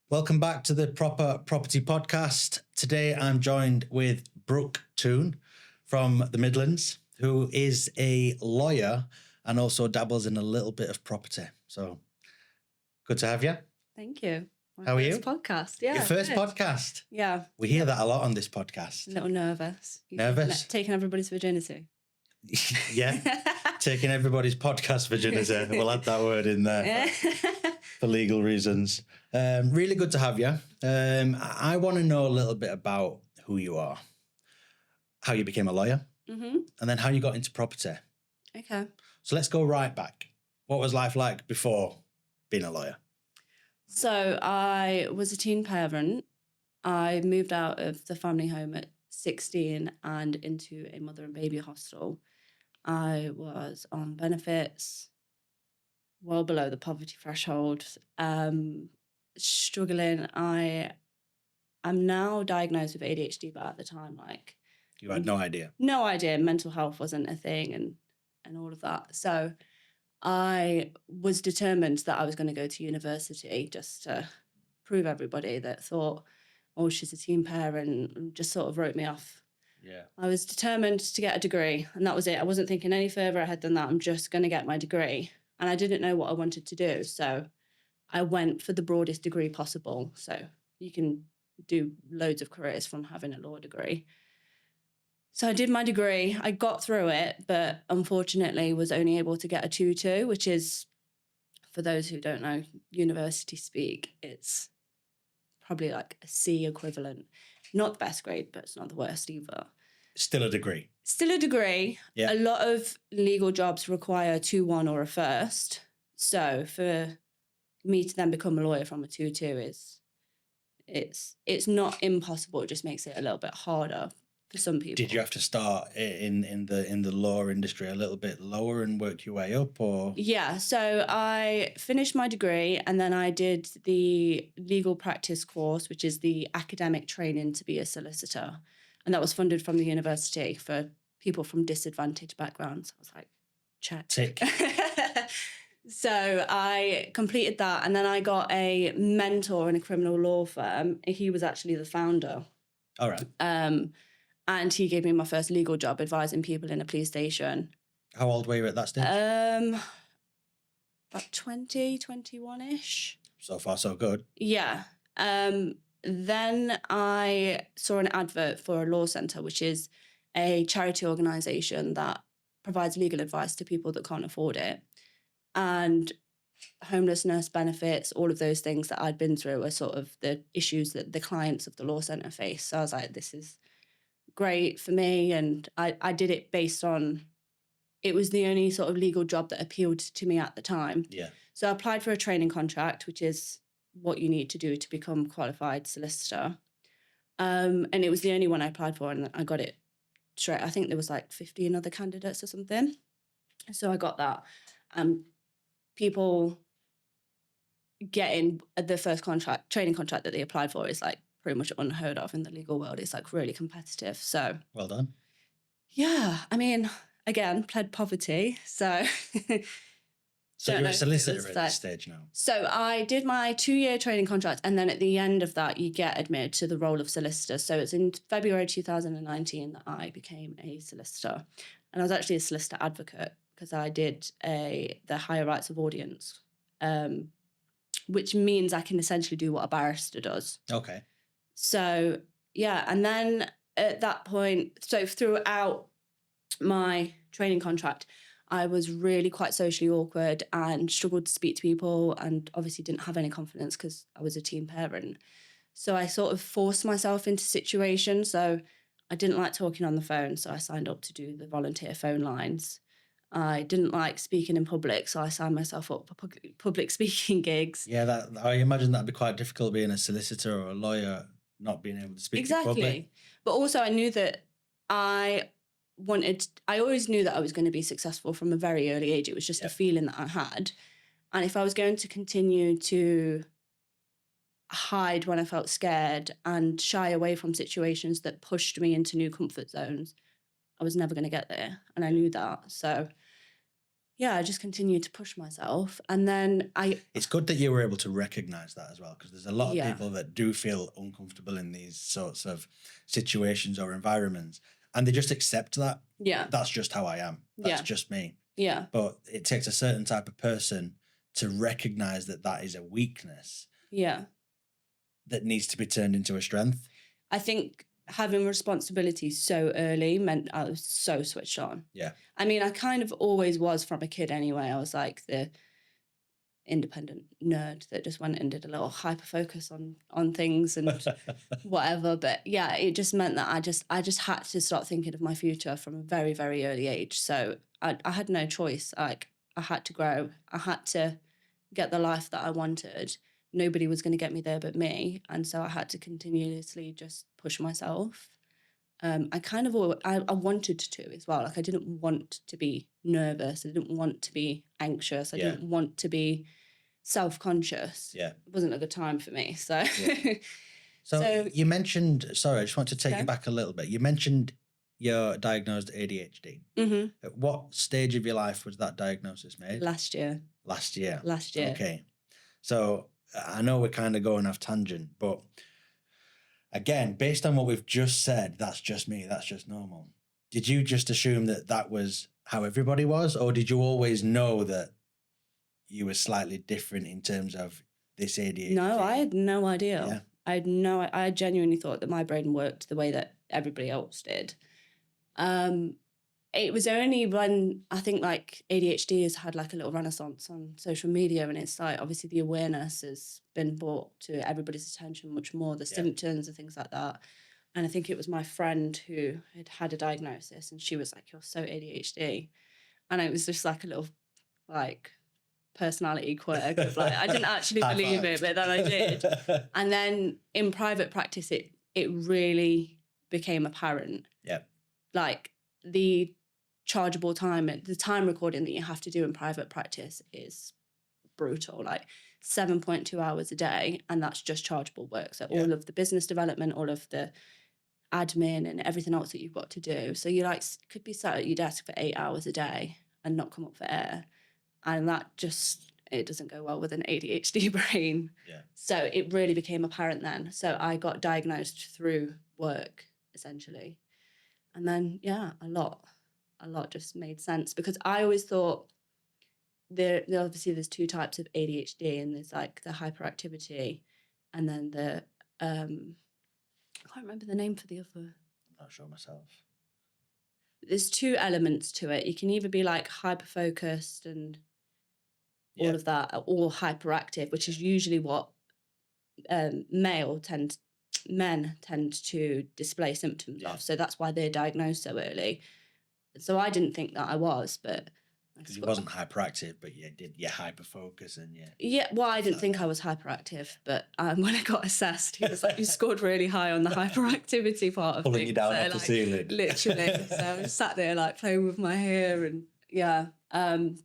Welcome back to the Proper Property Podcast. Today I'm joined with Brooke Toon from the Midlands, who is a lawyer and also dabbles in a little bit of property. So good to have you. Thank you. How are you? Podcast. Yeah. Your first good. podcast. Yeah. We hear that a lot on this podcast. A little nervous. Nervous? Taking everybody's virginity. Yeah. Taking everybody's podcast virginity. We'll add that word in there for legal reasons. Really good to have you. I want to know a little bit about who you are, how you became a lawyer, and then how you got into property. Okay. So let's go right back. What was life like before being a lawyer? So I was a teen parent. I moved out of the family home at 16 and into a mother and baby hostel. I was on benefits, well below the poverty threshold, struggling. I am now diagnosed with ADHD, but at the time, You had no idea. No idea. Mental health wasn't a thing and all of that. So I was determined that I was going to go to university just to prove everybody that thought, oh, she's a teen parent, and just sort of wrote me off. Yeah. I was determined to get a degree, and that was it. I wasn't thinking any further ahead than that. I'm just going to get my degree. And I didn't know what I wanted to do. So I went for the broadest degree possible. So you can do loads of careers from having a law degree. So I did my degree. I got through it, but unfortunately was only able to get a 2-2, which is, for those who don't know university speak, it's probably like a C equivalent. Not the best grade, but it's not the worst either. Still a degree. Still a degree. Yeah. A lot of legal jobs require a 2-1 or a first. So for me to then become a lawyer from a 2-2 it's not impossible. It just makes it a little bit harder for some people. Did you have to start in the law industry a little bit lower and work your way up, or? Yeah, so I finished my degree and then I did the legal practice course, which is the academic training to be a solicitor. And that was funded from the university for people from disadvantaged backgrounds. I was like, check. Tick. So I completed that, and then I got a mentor in a criminal law firm. He was actually the founder. All right. And he gave me my first legal job advising people in a police station. How old were you at that stage? About 20, 21-ish. So far, so good. Yeah. Then I saw an advert for a law centre, which is a charity organisation that provides legal advice to people that can't afford it. And homelessness benefits, all of those things that I'd been through are sort of the issues that the clients of the law centre face. So I was like, this is great for me. And I did it based on, it was the only sort of legal job that appealed to me at the time. Yeah. So I applied for a training contract, which is what you need to do to become qualified solicitor. And it was the only one I applied for, and I got it straight. I think there was like 15 other candidates or something. So I got that. People getting the first training contract that they applied for is like pretty much unheard of in the legal world. It's like really competitive. So well done. Yeah, I mean, again, pled poverty. So So you're a solicitor at this stage now? So I did my 2-year training contract, and then at the end of that, you get admitted to the role of solicitor. So it's in February 2019 that I became a solicitor. And I was actually a solicitor advocate because I did the higher rights of audience, which means I can essentially do what a barrister does. Okay. So, yeah, and then at that point, so throughout my training contract, I was really quite socially awkward and struggled to speak to people, and obviously didn't have any confidence because I was a teen parent. So I sort of forced myself into situations. So I didn't like talking on the phone, so I signed up to do the volunteer phone lines. I didn't like speaking in public, so I signed myself up for public speaking gigs. Yeah, I imagine that'd be quite difficult being a solicitor or a lawyer, not being able to speak in public. Exactly. But also I knew that I always knew that I was going to be successful from a very early age. It was just a feeling that I had. And if I was going to continue to hide when I felt scared and shy away from situations that pushed me into new comfort zones, I was never going to get there. And I knew that. So yeah, I just continued to push myself. And then It's good that you were able to recognize that as well, because there's a lot of Yeah. people that do feel uncomfortable in these sorts of situations or environments, and they just accept that. Yeah. That's just how I am. That's Yeah. just me. Yeah. But it takes a certain type of person to recognize that that is a weakness Yeah. that needs to be turned into a strength. I think having responsibility so early meant I was so switched on. Yeah. I mean, I kind of always was from a kid anyway. I was like the independent nerd that just went and did a little hyper focus on things and whatever. But yeah, it just meant that I just had to start thinking of my future from a very, very early age. So I had no choice. Like, I had to grow. I had to get the life that I wanted. Nobody was going to get me there but me. And so I had to continuously just push myself. I kind of, I wanted to as well. Like, I didn't want to be nervous. I didn't want to be anxious. I didn't want to be self-conscious. Yeah. It wasn't a good time for me. So, So you mentioned, sorry, I just want to take you back a little bit. You mentioned you're diagnosed ADHD. Mm-hmm. At what stage of your life was that diagnosis made? Last year. Last year. Okay. So I know we're kind of going off tangent, but again, based on what we've just said, that's just me. That's just normal. Did you just assume that that was how everybody was? Or did you always know that you were slightly different in terms of this ADHD? No, I had no idea. Yeah. I genuinely thought that my brain worked the way that everybody else did. It was only when I think like ADHD has had like a little renaissance on social media, and it's like obviously the awareness has been brought to everybody's attention much more, the symptoms and things like that. And I think it was my friend who had a diagnosis, and she was like, "You're so ADHD," and it was just like a little like personality quirk of like, I didn't actually believe it, but then I did. And then in private practice, it really became apparent. Yeah. Like, the chargeable time, the time recording that you have to do in private practice is brutal, like 7.2 hours a day, and that's just chargeable work. So all of the business development, all of the admin and everything else that you've got to do. So you like could be sat at your desk for 8 hours a day and not come up for air. And that just, it doesn't go well with an ADHD brain. Yeah. So it really became apparent then. So I got diagnosed through work, essentially. And then, yeah, a lot just made sense, because I always thought there obviously there's two types of ADHD, and there's like the hyperactivity and then the, I can't remember the name for the other. I'm not sure myself. There's two elements to it. You can either be like hyper-focused and all of that, or hyperactive, which is usually what men tend to display symptoms of. So that's why they're diagnosed so early. So I didn't think that I was, but because you wasn't hyperactive, but you did your hyper focus and well, I didn't think I was hyperactive, but when I got assessed, he was like, "You scored really high on the hyperactivity part of pulling things." you down off the like, ceiling, literally. So I was sat there like playing with my hair, and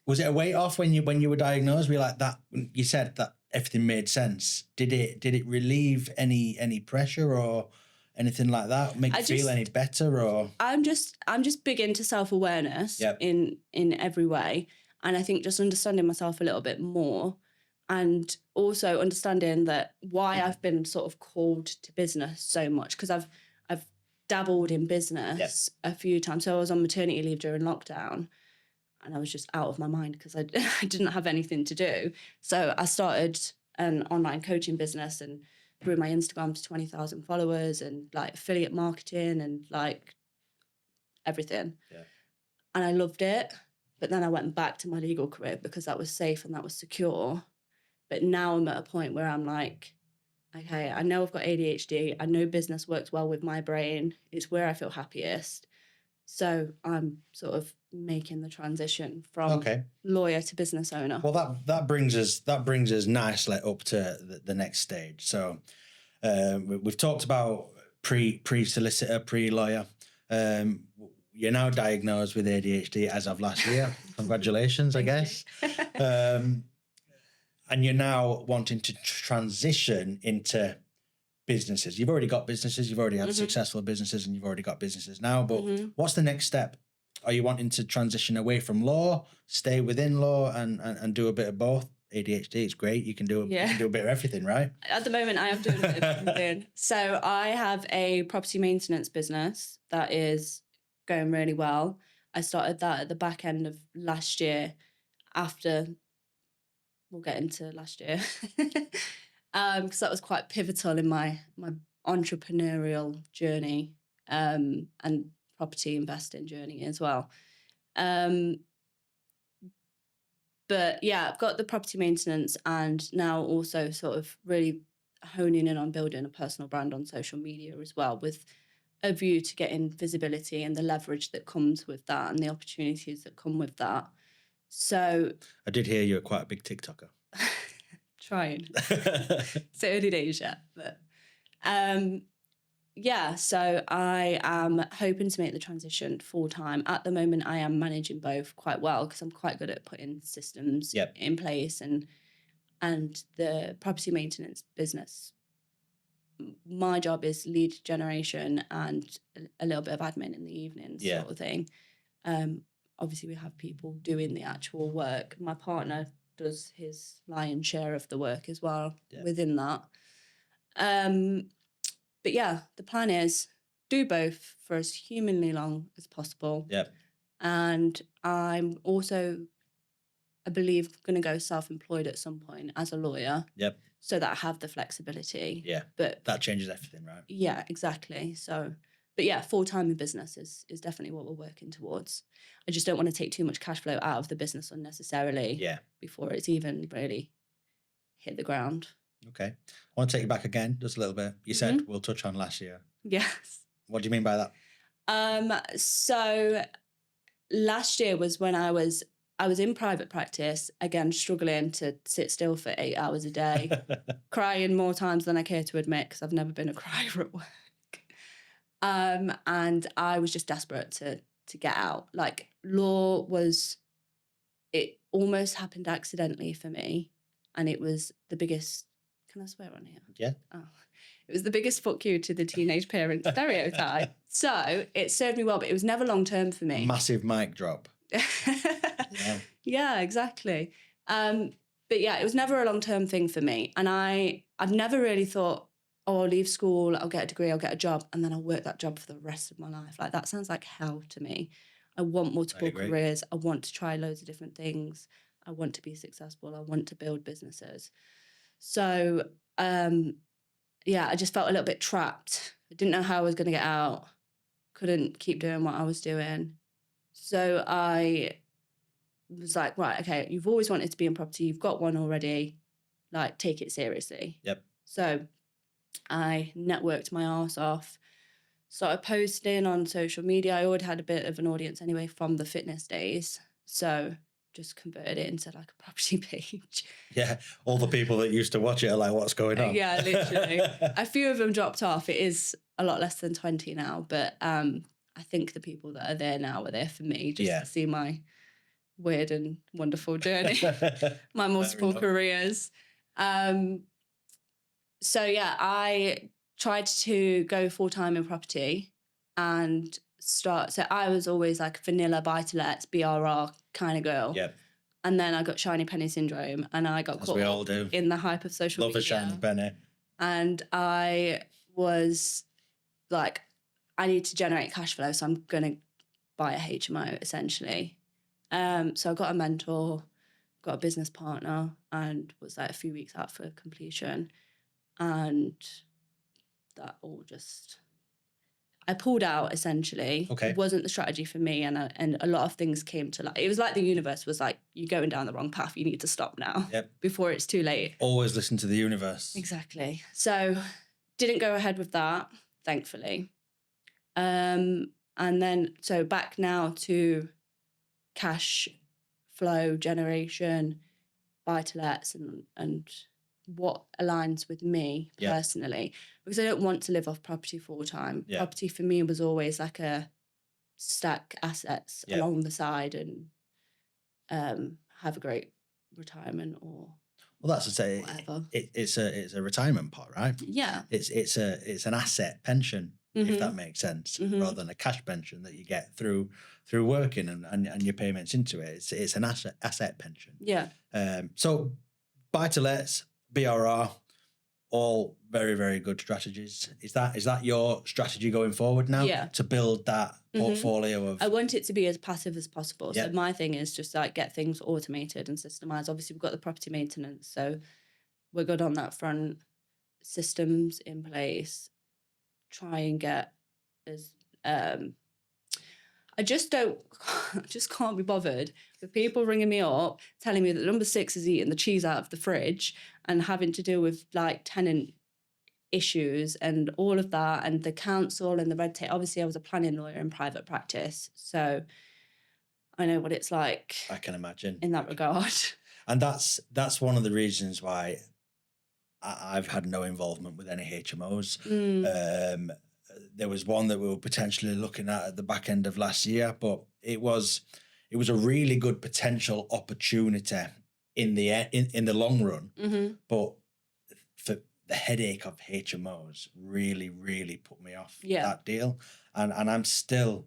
was it a weight off when you were diagnosed? Were you like that? You said that everything made sense. Did it relieve any pressure or anything like that? Make you feel any better? Or I'm just big into self-awareness in every way, and I think just understanding myself a little bit more, and also understanding that why I've been sort of called to business so much, because I've dabbled in business a few times. So I was on maternity leave during lockdown, and I was just out of my mind because I didn't have anything to do. So I started an online coaching business and grew my Instagram to 20,000 followers, and like affiliate marketing and like everything. Yeah. And I loved it. But then I went back to my legal career because that was safe and that was secure. But now I'm at a point where I'm like, okay, I know I've got ADHD. I know business works well with my brain. It's where I feel happiest. So I'm sort of making the transition from lawyer to business owner. Well, that brings us nicely up to the next stage. So we've talked about pre-solicitor, pre-lawyer. You're now diagnosed with ADHD as of last year. Congratulations, I guess. And you're now wanting to transition into businesses. You've already got businesses, you've already had successful businesses, and you've already got businesses now. But what's the next step? Are you wanting to transition away from law, stay within law, and do a bit of both? ADHD is great. You can do you can do a bit of everything, right? At the moment, I am doing a bit of everything. So I have a property maintenance business that is going really well. I started that at the back end of last year. After we'll get into last year, because that was quite pivotal in my entrepreneurial journey and property investing journey as well. But yeah, I've got the property maintenance and now also sort of really honing in on building a personal brand on social media as well, with a view to getting visibility and the leverage that comes with that and the opportunities that come with that. So I did hear you're quite a big TikToker. Trying. It's early days yet, but yeah, so I am hoping to make the transition full time. At the moment, I am managing both quite well because I'm quite good at putting systems in place and the property maintenance business. My job is lead generation and a little bit of admin in the evenings, sort of thing. Obviously, we have people doing the actual work. My partner does his lion's share of the work as well within that. But yeah, the plan is do both for as humanly long as possible. Yep. And I'm also, I believe, going to go self-employed at some point as a lawyer. Yep. So that I have the flexibility. Yeah. But that changes everything, right? Yeah, exactly. So, but yeah, full-time in business is definitely what we're working towards. I just don't want to take too much cash flow out of the business unnecessarily. Yeah. Before it's even really hit the ground. Okay. I want to take you back again just a little bit. You said we'll touch on last year. Yes. What do you mean by that? So last year was when I was in private practice, again, struggling to sit still for 8 hours a day, crying more times than I care to admit because I've never been a crier at work. And I was just desperate to get out. Like law it almost happened accidentally for me. And it was the biggest, can I swear on here? Yeah. Oh, it was the biggest fuck you to the teenage parent stereotype. So it served me well, but it was never long term for me. Massive mic drop. Yeah, exactly. But yeah, it was never a long term thing for me. And I've never really thought, oh, I'll leave school, I'll get a degree, I'll get a job, and then I'll work that job for the rest of my life. Like that sounds like hell to me. I want multiple careers. I want to try loads of different things. I want to be successful. I want to build businesses. So, yeah, I just felt a little bit trapped. I didn't know how I was going to get out. Couldn't keep doing what I was doing. So I was like, right, okay, you've always wanted to be in property. You've got one already. Like, take it seriously. Yep. So I networked my arse off. Started posting on social media. I already had a bit of an audience anyway from the fitness days. So just converted it into like a property page. Yeah, all the people that used to watch it are like, what's going on? Yeah, literally. A few of them dropped off. It is a lot less than 20 now, but I think the people that are there now are there for me just to see my weird and wonderful journey, my multiple careers. So yeah, I tried to go full-time in property and start. So I was always like vanilla buy-to-lets, BRR kind of girl. Yep. And then I got shiny penny syndrome and I got caught up in the hype of social media. Love a shiny penny. And I was like, I need to generate cash flow, so I'm going to buy a HMO essentially. So I got a mentor, got a business partner, and was like a few weeks out for completion. And that all just, I pulled out essentially. Okay. It wasn't the strategy for me, and a lot of things came to light. It was like the universe was like, you're going down the wrong path. You need to stop now before it's too late. Always listen to the universe. Exactly. So didn't go ahead with that, thankfully. And then, so back now to cash flow generation, buy-to-lets and what aligns with me personally, because I don't want to live off property full time. Property for me was always like a stack assets along the side and have a great retirement or that's to say whatever. It's a retirement pot, right? Yeah. It's an asset pension if that makes sense, rather than a cash pension that you get through working and your payments into it. It's an asset pension. Yeah. So buy-to-lets, BRR, all very, very good strategies. Is that your strategy going forward now? Yeah. To build that portfolio of... I want it to be as passive as possible. Yeah. So my thing is just like get things automated and systemized. Obviously, we've got the property maintenance, so we're good on that front. Systems in place. Try and get as I just can't be bothered with people ringing me up telling me that number 6 is eating the cheese out of the fridge and having to deal with like tenant issues and all of that and the council and the red tape. Obviously, I was a planning lawyer in private practice, so I know what it's like. I can imagine in that regard. And that's one of the reasons why I've had no involvement with any HMOs. There was one that we were potentially looking at the back end of last year, but it was a really good potential opportunity in the long run. But for the headache of HMOs really, really put me off that deal. And I'm still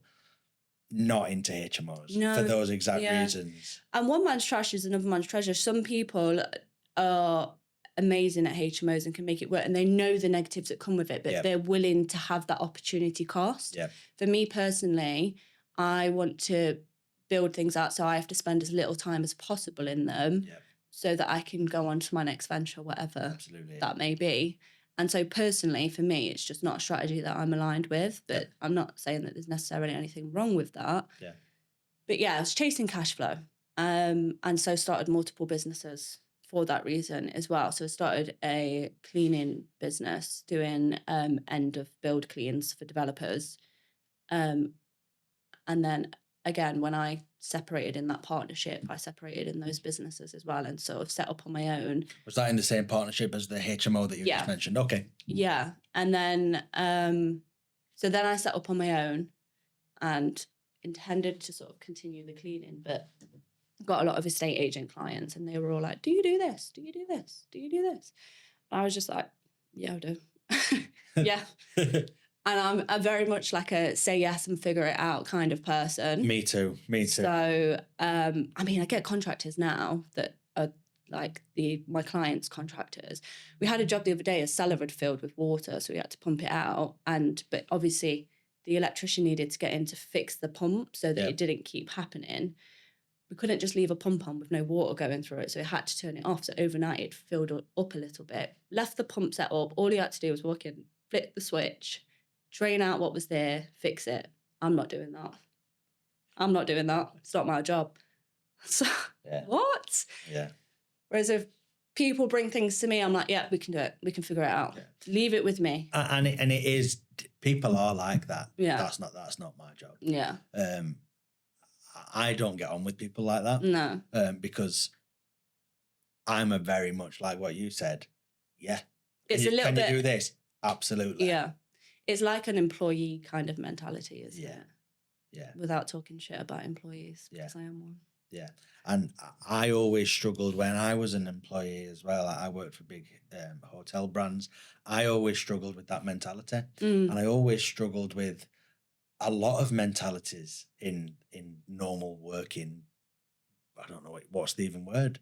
not into HMOs for those exact reasons. And one man's trash is another man's treasure. Some people are amazing at HMOs and can make it work, and they know the negatives that come with it, but they're willing to have that opportunity cost. For me personally, I want to build things out, so I have to spend as little time as possible in them so that I can go on to my next venture, whatever that may be. And so personally, for me, it's just not a strategy that I'm aligned with, but I'm not saying that there's necessarily anything wrong with that. But I was chasing cash flow, and so started multiple businesses for that reason as well. So I started a cleaning business doing end of build cleans for developers. And then again, when I separated in that partnership, I separated in those businesses as well and sort of set up on my own. Was that in the same partnership as the HMO that you just mentioned? Okay. Yeah. And then, so then I set up on my own and intended to sort of continue the cleaning, but got a lot of estate agent clients and they were all like, do you do this? Do you do this? Do you do this? And I was just like, yeah, I do. Yeah. And I'm very much like a say yes and figure it out kind of person. Me too. So, I mean, I get contractors now that are like my clients' contractors. We had a job the other day, a cellar had filled with water, so we had to pump it out. But obviously the electrician needed to get in to fix the pump so that it didn't keep happening. We couldn't just leave a pump on with no water going through it, so we had to turn it off. So overnight it filled up a little bit. Left the pump set up. All he had to do was walk in, flip the switch, drain out what was there, fix it. I'm not doing that. It's not my job. So, what? Yeah. Whereas if people bring things to me, I'm like, yeah, we can do it. We can figure it out. Yeah. Leave it with me. And it is, people are like that. Yeah. That's not my job. Yeah. I don't get on with people like that. No. Because I'm a very much like what you said. Yeah. It's a little bit. Can you do this? Absolutely. Yeah. It's like an employee kind of mentality, isn't it? Yeah. Without talking shit about employees, because I am one. Yeah. And I always struggled when I was an employee as well. I worked for big hotel brands. I always struggled with that mentality. And I always struggled with a lot of mentalities in normal working, I don't know, what's the even word?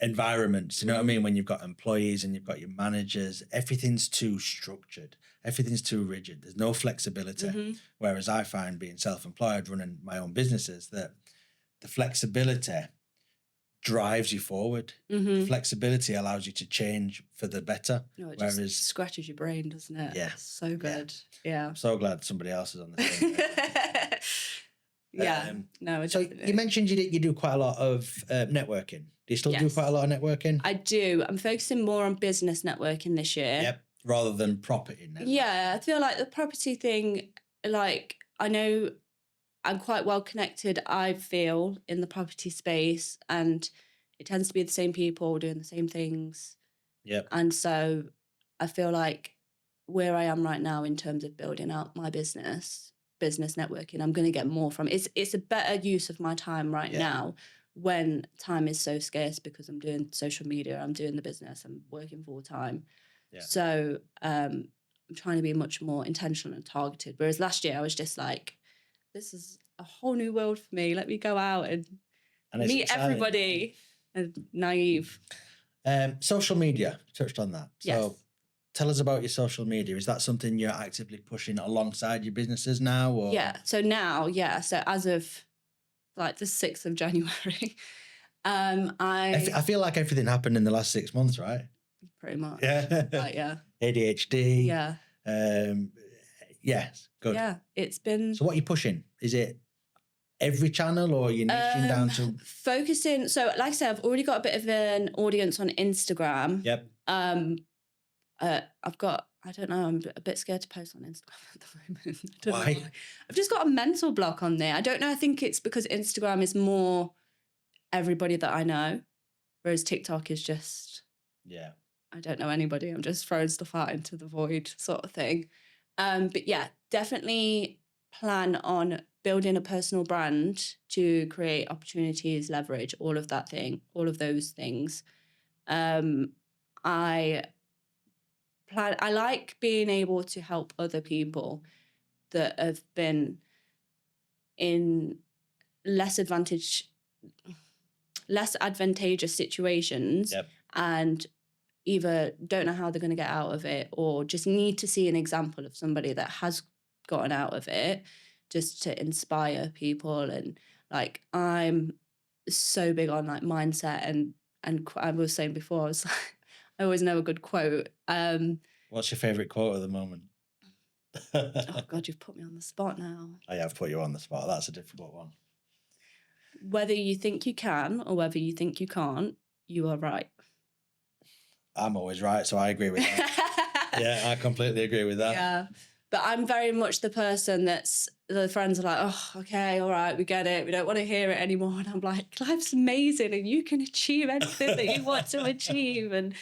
Environments, you know what I mean? When you've got employees and you've got your managers, everything's too structured. Everything's too rigid. There's no flexibility. Whereas I find being self-employed, running my own businesses, that the flexibility drives you forward. Flexibility allows you to change for the better. No, it just scratches your brain, doesn't it? Yeah. It's so good. Yeah. I'm so glad somebody else is on the same page. Yeah. No, so you mentioned you do quite a lot of networking. Do you still do quite a lot of networking? I do. I'm focusing more on business networking this year. Yep. Rather than property networking. Yeah. I feel like the property thing, like, I know I'm quite well connected, I feel, in the property space, and it tends to be the same people doing the same things. Yep. And so I feel like where I am right now in terms of building out my business networking, I'm going to get more from it. It's a better use of my time right now when time is so scarce, because I'm doing social media, I'm doing the business, I'm working full time. Yeah. So I'm trying to be much more intentional and targeted. Whereas last year I was just like, this is a whole new world for me. Let me go out and meet exciting. everybody. And naive. Social media, you touched on that. Yes. So tell us about your social media. Is that something you're actively pushing alongside your businesses now? Or? Yeah. So now, yeah. So as of like the 6th of January, I feel like everything happened in the last 6 months, right? Pretty much. Yeah. Yeah. ADHD. Yeah. Yes. Good. Yeah. It's been. So what are you pushing? Is it every channel, or are you niching down to focusing? So like I said, I've already got a bit of an audience on Instagram. Yep. I've got, I don't know, I'm a bit scared to post on Instagram at the moment. I don't Why? know why. I've just got a mental block on there. I don't know. I think it's because Instagram is more everybody that I know, whereas TikTok is just, yeah, I don't know anybody. I'm just throwing stuff out into the void sort of thing. But yeah, definitely plan on building a personal brand to create opportunities, leverage, all of those things. I like being able to help other people that have been in less advantageous situations. Yep. And either don't know how they're going to get out of it, or just need to see an example of somebody that has gotten out of it, just to inspire people. And like, I'm so big on like mindset and I was saying before, I was like, I always know a good quote. What's your favourite quote at the moment? Oh God, you've put me on the spot now. I have put you on the spot. That's a difficult one. Whether you think you can or whether you think you can't, you are right. I'm always right, so I agree with that. Yeah, I completely agree with that. Yeah. But I'm very much the person that's, the friends are like, oh, okay, all right, we get it. We don't want to hear it anymore. And I'm like, life's amazing and you can achieve anything that you want to achieve. And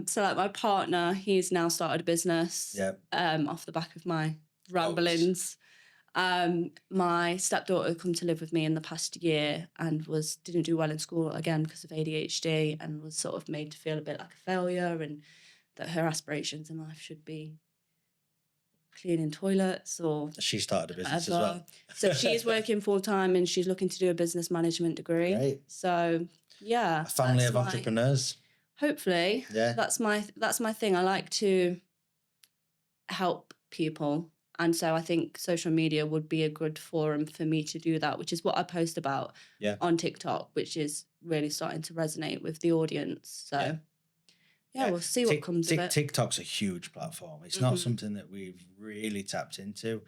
so like my partner, he's now started a business off the back of my ramblings. My stepdaughter come to live with me in the past year and didn't do well in school again because of ADHD, and was sort of made to feel a bit like a failure, and that her aspirations in life should be cleaning toilets or she started a business whatever. as well. So she's working full time and she's looking to do a business management degree. Great. So yeah, a family of entrepreneurs. Hopefully, yeah, that's my thing. I like to help people. And so I think social media would be a good forum for me to do that, which is what I post about on TikTok, which is really starting to resonate with the audience. So yeah, we'll see what comes of it. TikTok's a huge platform. It's not something that we've really tapped into.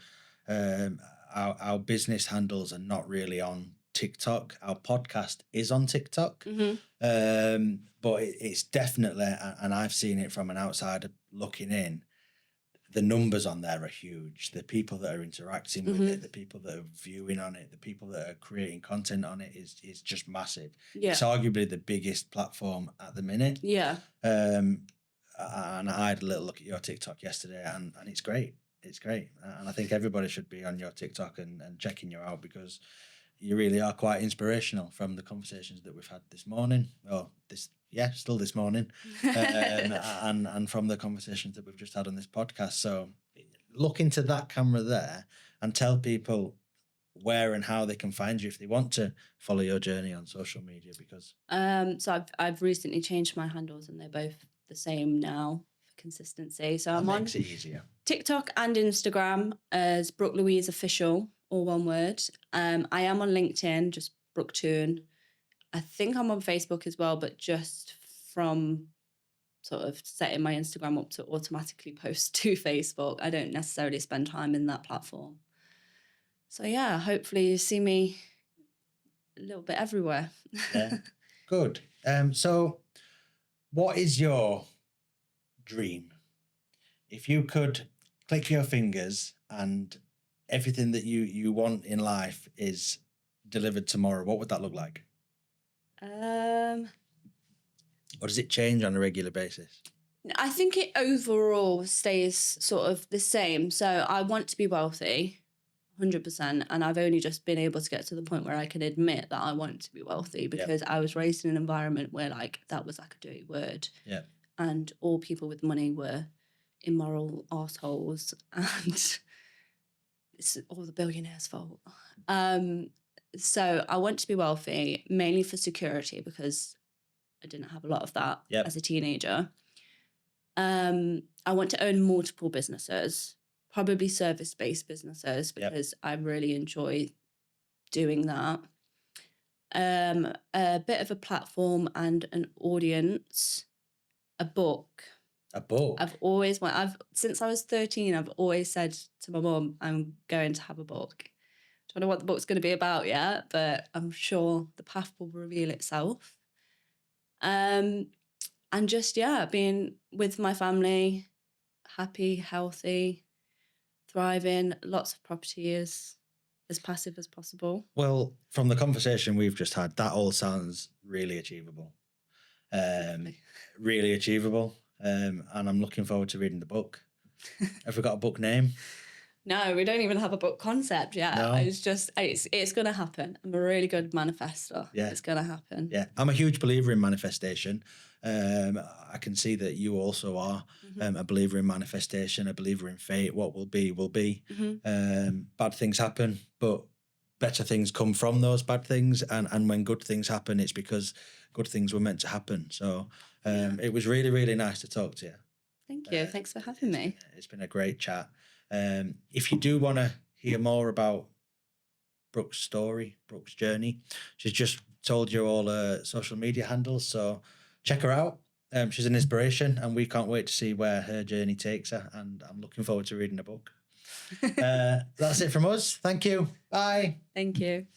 Our business handles are not really on TikTok. Our podcast is on TikTok. But it's definitely, and I've seen it from an outsider looking in, the numbers on there are huge. The people that are interacting with it, the people that are viewing on it, the people that are creating content on it is just massive. Yeah. It's arguably the biggest platform at the minute. Yeah. And I had a little look at your TikTok yesterday, and it's great. It's great. And I think everybody should be on your TikTok and checking you out, because you really are quite inspirational from the conversations that we've had this morning. Still this morning. And from the conversations that we've just had on this podcast. So look into that camera there and tell people where and how they can find you if they want to follow your journey on social media, because so I've recently changed my handles and they're both the same now for consistency. So I'm on makes it easier. TikTok and Instagram as Brooke Louise Official, all one word. I am on LinkedIn, just Brooke Toon. I think I'm on Facebook as well, but just from sort of setting my Instagram up to automatically post to Facebook. I don't necessarily spend time in that platform. So yeah, hopefully you see me a little bit everywhere. Yeah, good. So what is your dream? If you could click your fingers and everything that you want in life is delivered tomorrow, what would that look like? Or does it change on a regular basis? I think it overall stays sort of the same. So I want to be wealthy, 100%. And I've only just been able to get to the point where I can admit that I want to be wealthy, because I was raised in an environment where like that was like a dirty word. Yeah. And all people with money were immoral arseholes, and it's all the billionaires' fault. So I want to be wealthy, mainly for security, because I didn't have a lot of that as a teenager. I want to own multiple businesses, probably service-based businesses, because I really enjoy doing that. A bit of a platform and an audience, a book. A book? Since I was 13, I've always said to my mum, I'm going to have a book. Don't know what the book's going to be about yet, but I'm sure the path will reveal itself. And just, being with my family, happy, healthy, thriving, lots of property, as passive as possible. Well, from the conversation we've just had, that all sounds really achievable. Really achievable. And I'm looking forward to reading the book. Have we got a book name? No, we don't even have a book concept yet. No. It's going to happen. I'm a really good manifestor. Yeah. It's going to happen. Yeah. I'm a huge believer in manifestation. I can see that you also are a believer in manifestation, a believer in fate. What will be, will be. Bad things happen, but better things come from those bad things. And when good things happen, it's because good things were meant to happen. So it was really, really nice to talk to you. Thank you. Thanks for having me. It's been a great chat. If you do want to hear more about Brooke's story, Brooke's journey, she's just told you all her social media handles, so check her out. She's an inspiration, and we can't wait to see where her journey takes her, and I'm looking forward to reading the book. That's it from us. Thank you. Bye. Thank you.